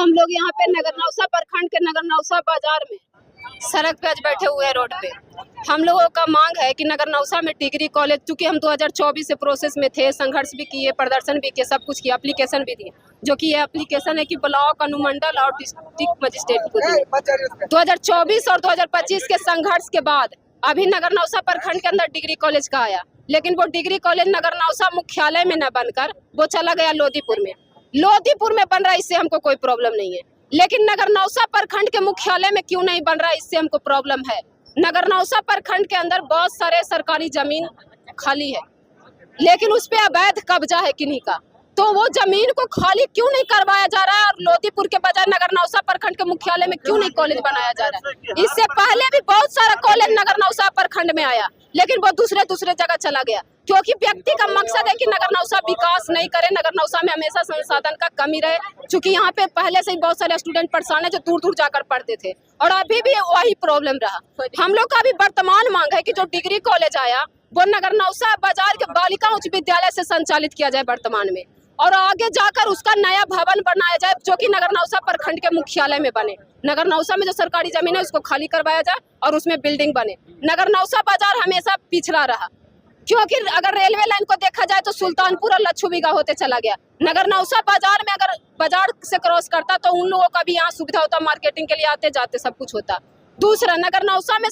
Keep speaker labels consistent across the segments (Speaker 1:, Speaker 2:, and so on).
Speaker 1: हम लोग यहाँ पे नगर नौसा प्रखंड के नगर नौसा बाजार में सड़क पे आज बैठे हुए हैं रोड पे। हम लोगों का मांग है कि नगर नौसा में डिग्री कॉलेज, चूंकि हम 2024 से प्रोसेस में थे, संघर्ष भी किए, प्रदर्शन भी किए, सब कुछ किया, एप्लीकेशन भी दिए, जो कि ये एप्लीकेशन है कि ब्लॉक, अनुमंडल और डिस्ट्रिक्ट मजिस्ट्रेट को दिए। 2024 और 2025 के संघर्ष के बाद अभी नगर नौसा प्रखंड के अंदर डिग्री कॉलेज का आया, लेकिन वो डिग्री कॉलेज नगर नौसा मुख्यालय में न बनकर वो चला गया लोधीपुर में। लोधीपुर में बन रहा है, इससे हमको कोई प्रॉब्लम नहीं है, लेकिन नगर नौसा प्रखंड के मुख्यालय में क्यों नहीं बन रहा है, इससे हमको प्रॉब्लम है। नगर नौसा प्रखंड के अंदर बहुत सारे सरकारी जमीन खाली है, लेकिन उस पे अवैध कब्जा है किन्हीं का, तो वो जमीन को खाली क्यों नहीं करवाया जा रहा है और लोधीपुर के बजाय नगर नौसा प्रखंड के मुख्यालय में क्यों नहीं कॉलेज बनाया जा रहा है। इससे पहले भी बहुत सारा कॉलेज नगर नौसा प्रखंड में आया, लेकिन वो दूसरे जगह चला गया, क्योंकि व्यक्ति का मकसद है कि नगर नौसा विकास नहीं करे, नगर नौसा में हमेशा संसाधन का कमी रहे। चूंकि यहाँ पे पहले से ही बहुत सारे स्टूडेंट परेशान है जो दूर जाकर पढ़ते थे, और अभी भी वही प्रॉब्लम रहा। हम लोग का भी वर्तमान मांग है कि जो डिग्री कॉलेज आया वो नगर नौसा बाजार के बालिका उच्च विद्यालय से संचालित किया जाए वर्तमान में, और आगे जाकर उसका नया भवन बनाया जाए जो कि नगर नौसा प्रखंड के मुख्यालय में बने। नगर नौसा में जो सरकारी जमीन है उसको खाली करवाया जाए और उसमें बिल्डिंग बने। नगर नौसा बाजार हमेशा पिछड़ा रहा, क्योंकि अगर रेलवे लाइन को देखा जाए तो सुल्तानपुर और लच्छू बीघा होते चला गया। नगर नौसा बाजार में अगर बाजार से क्रॉस करता तो उन लोगों का भी यहाँ सुविधा होता, मार्केटिंग के लिए आते जाते सब कुछ होता। दूसरा, नगर नौसा में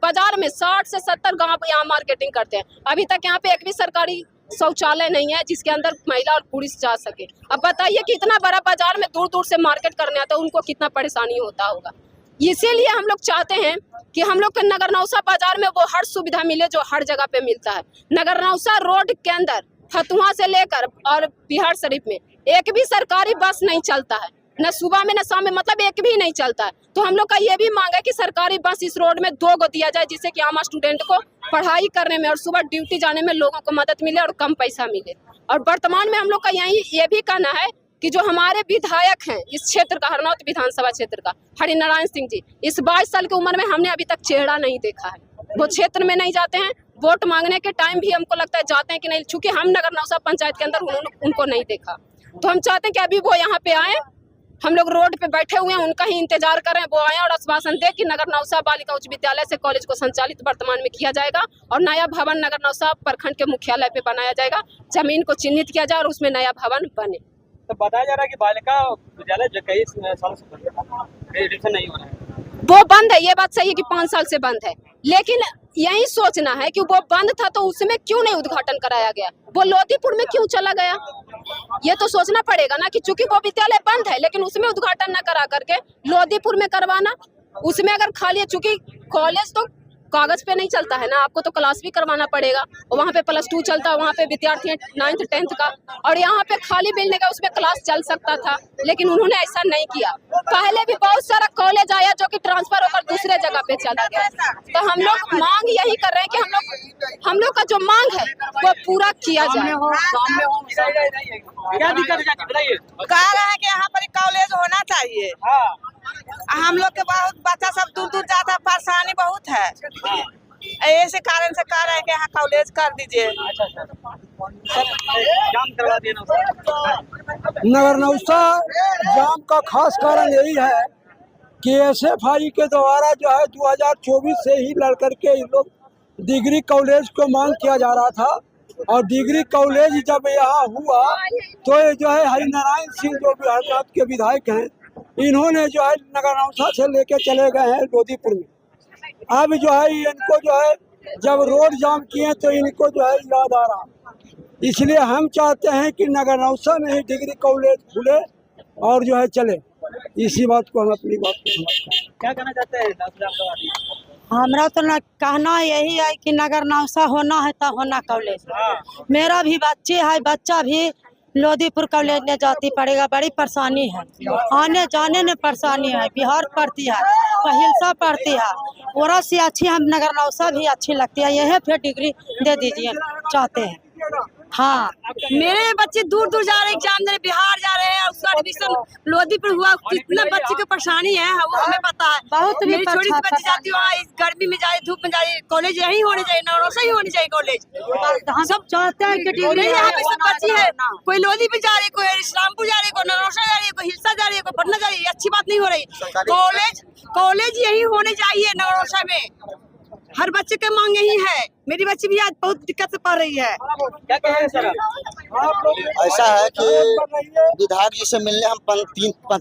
Speaker 1: बाजार में 60 से 70 गांव यहाँ मार्केटिंग करते हैं। अभी तक यहाँ पे एक भी सरकारी शौचालय नहीं है जिसके अंदर महिला और पुरुष जा सके। अब बताइए कि इतना बड़ा बाजार में दूर से मार्केट करने आता है, उनको कितना परेशानी होता होगा। इसीलिए हम लोग चाहते हैं कि हम लोग के नगर नौसा बाजार में वो हर सुविधा मिले जो हर जगह पे मिलता है। नगर नौसा रोड के अंदर फतुहा से लेकर और बिहार शरीफ में एक भी सरकारी बस नहीं चलता है, न सुबह में न शाम में, मतलब एक भी नहीं चलता है। तो हम लोग का ये भी मांग है कि सरकारी बस इस रोड में 2 गो दिया जाए, जिससे कि आम स्टूडेंट को पढ़ाई करने में और सुबह ड्यूटी जाने में लोगों को मदद मिले और कम पैसा मिले। और वर्तमान में हम लोग का ये भी कहना है कि जो हमारे विधायक हैं इस क्षेत्र का, हरनौत विधानसभा क्षेत्र का, हरिनारायण सिंह जी, इस 22 साल की उम्र में हमने अभी तक चेहरा नहीं देखा है। वो क्षेत्र में नहीं जाते हैं, वोट मांगने के टाइम भी हमको लगता है जाते हैं कि नहीं, चूंकि हम नगर नौसा पंचायत के अंदर उनको नहीं देखा। तो हम चाहते हैं कि अभी वो यहाँ पे आए, हम लोग रोड पे बैठे हुए हैं, उनका ही इंतजार कर रहे हैं, वो आए और आश्वासन दे कि नगर नौसा बालिका उच्च विद्यालय से कॉलेज को संचालित वर्तमान में किया जाएगा और नया भवन नगर नौसा प्रखंड के मुख्यालय पे बनाया जाएगा। जमीन को चिन्हित किया जाए और उसमें नया भवन बने।
Speaker 2: तो बताया जा रहा है कि बालिका विद्यालय जो कई सालों से नहीं हो रहा है,
Speaker 1: वो बंद है। ये बात सही है कि 5 साल से बंद है, लेकिन यही सोचना है कि वो बंद था तो उसमें क्यों नहीं उद्घाटन कराया गया, वो लोधीपुर में क्यों चला गया। ये तो सोचना पड़ेगा ना कि चूंकि वो विद्यालय बंद है लेकिन उसमें उद्घाटन न करा करके लोधीपुर में करवाना। उसमें अगर खाली है, चूंकि कॉलेज तो कागज पे नहीं चलता है ना, आपको तो क्लास भी करवाना पड़ेगा, और वहाँ पे +2 चलता है, वहाँ पे विद्यार्थी है 9th 10th का, और यहाँ पे खाली बिल्डिंग है उसमें क्लास चल सकता था, लेकिन उन्होंने ऐसा नहीं किया। पहले भी बहुत सारा कॉलेज आया जो कि ट्रांसफर होकर दूसरे जगह पे चला गया। तो हम लोग मांग यही कर रहे हैं कि हम लोग का जो मांग है वो पूरा किया जाए।
Speaker 2: क्या दिक्कत है, बताइए।
Speaker 3: कह रहे हैं कि यहाँ पर कॉलेज होना चाहिए। हम लोग के बहुत बच्चा सब दूर जाता है, परेशानी बहुत है, ऐसे कारण से कह रहे हैं कि यहाँ कॉलेज कर दीजिए।
Speaker 4: नगर नौसा जाम का खास कारण यही है कि SFI के द्वारा जो है 2024 से ही लड़कर के इन लोग डिग्री कॉलेज को मांग किया जा रहा था, और डिग्री कॉलेज जब यहाँ हुआ तो ये जो है हरिनारायण सिंह जो बिहार के विधायक हैं, इन्होंने जो है नगर नौसा से लेके चले गए हैं लोधीपुर में। अब जो है इनको जो है जब रोड जाम किए तो इनको जो है याद आ रहा, इसलिए हम चाहते हैं कि नगर नौसा में ही डिग्री कॉलेज खुले और जो है चले। इसी बात को हम अपनी बात को समझते हैं।
Speaker 2: क्या कहना चाहते हैं?
Speaker 3: हमरा तो न कहना यही है कि नगर नौसा होना है तो होना कॉलेज। मेरा भी बच्चे है, बच्चा भी लोधीपुर कॉलेज में जाती पड़ेगा, बड़ी परेशानी है, आने जाने में परेशानी है। बिहार पढ़ती है, पहिलसा पढ़ती है, और से अच्छी हम नगर नौसा भी अच्छी लगती है। यही फिर डिग्री दे दीजिए चाहते हैं। हाँ, मेरे बच्चे दूर दूर जा रहे हैं एग्जाम देने, बिहार जा रहे हैं, उसका एडमिशन लोधीपुर हुआ। कितना बच्चे की परेशानी है वो हमें पता है। बहुत मेरी छोटी सी बच्ची जाती है वहाँ, गर्मी में जाए, धूप में जाए, कॉलेज यही होने चाहिए, नौरोसा ही होनी चाहिए कॉलेज। सब चाहते हैं कि यहाँ पे सब बच्ची है, कोई लोधीपुर जा रही है, कोई इस्लामपुर जा रही है, कोई नौरोसा जा रही है, कोई हिलसा जा रही है, कोई पटना जा रही है। अच्छी बात नहीं हो रही। कॉलेज यही होने चाहिए नौरोसा में। हर बच्चे के मांग यही है। मेरी बच्ची भी आज बहुत दिक्कत से पढ़ रही है।
Speaker 2: क्या कह रहे हैं सर आप?
Speaker 5: ऐसा है कि विधायक जी से मिलने हम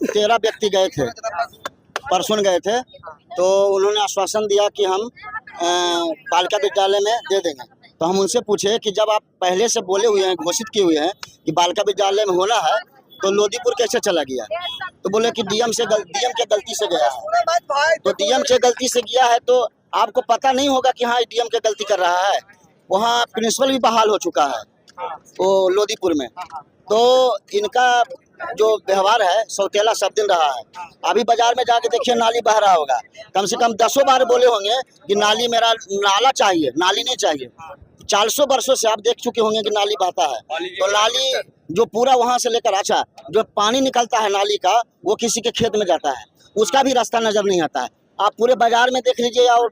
Speaker 5: 13 व्यक्ति गए थे, परसों गए थे, तो उन्होंने आश्वासन दिया कि हम बालिका विद्यालय में दे देंगे। तो हम उनसे पूछे कि जब आप पहले से बोले हुए हैं, घोषित किए हुए हैं कि बालिका विद्यालय में होना है, तो लोधीपुर कैसे चला गया? तो बोले कि डीएम के गलती से गया है। तो डीएम के गलती से गया है तो आपको पता नहीं होगा कि हाँ डीएम के गलती कर रहा है। वहाँ प्रिंसिपल भी बहाल हो चुका है वो लोधीपुर में। तो इनका जो व्यवहार है सौतेला सब दिन रहा है। अभी बाजार में जाके देखिए, नाली बह रहा होगा, कम से कम 10 बार बोले होंगे कि नाली, मेरा नाला चाहिए, नाली नहीं चाहिए। 400 वर्षों से आप देख चुके होंगे कि नाली बहता है। तो नाली जो पूरा वहां से लेकर, अच्छा जो पानी निकलता है नाली का, वो किसी के खेत में जाता है, उसका भी रास्ता नजर नहीं आता है। आप पूरे बाजार में देख लीजिए और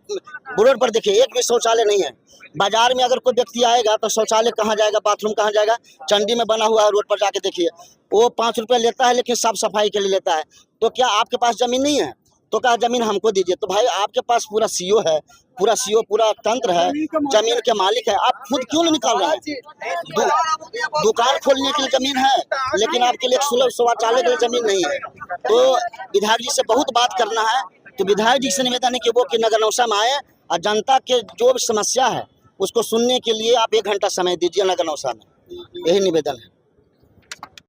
Speaker 5: रोड पर देखिए, एक भी शौचालय नहीं है। बाजार में अगर कोई व्यक्ति आएगा तो शौचालय कहाँ जाएगा, बाथरूम कहाँ जाएगा? चंडी में बना हुआ है, रोड पर जाके देखिए। वो 5 रुपये लेता है, लेकिन साफ सफाई के लिए लेता है। तो क्या आपके पास जमीन नहीं है? तो कहा जमीन हमको दीजिए। तो भाई आपके पास पूरा सीओ है, पूरा तंत्र है, जमीन के मालिक है, आप खुद क्यों नहीं निकाल रहे हैं? दुकान खोलने के लिए जमीन है, लेकिन आपके लिए सुलभ शौचालय के लिए जमीन नहीं है। तो विधायक जी से बहुत बात करना है। तो विधायक जी से निवेदन है कि वो कि नगर नौसा में आए और जनता के जो भी समस्या है उसको सुनने के लिए आप 1 घंटा समय दीजिए नगर नौसा में। यही निवेदन है।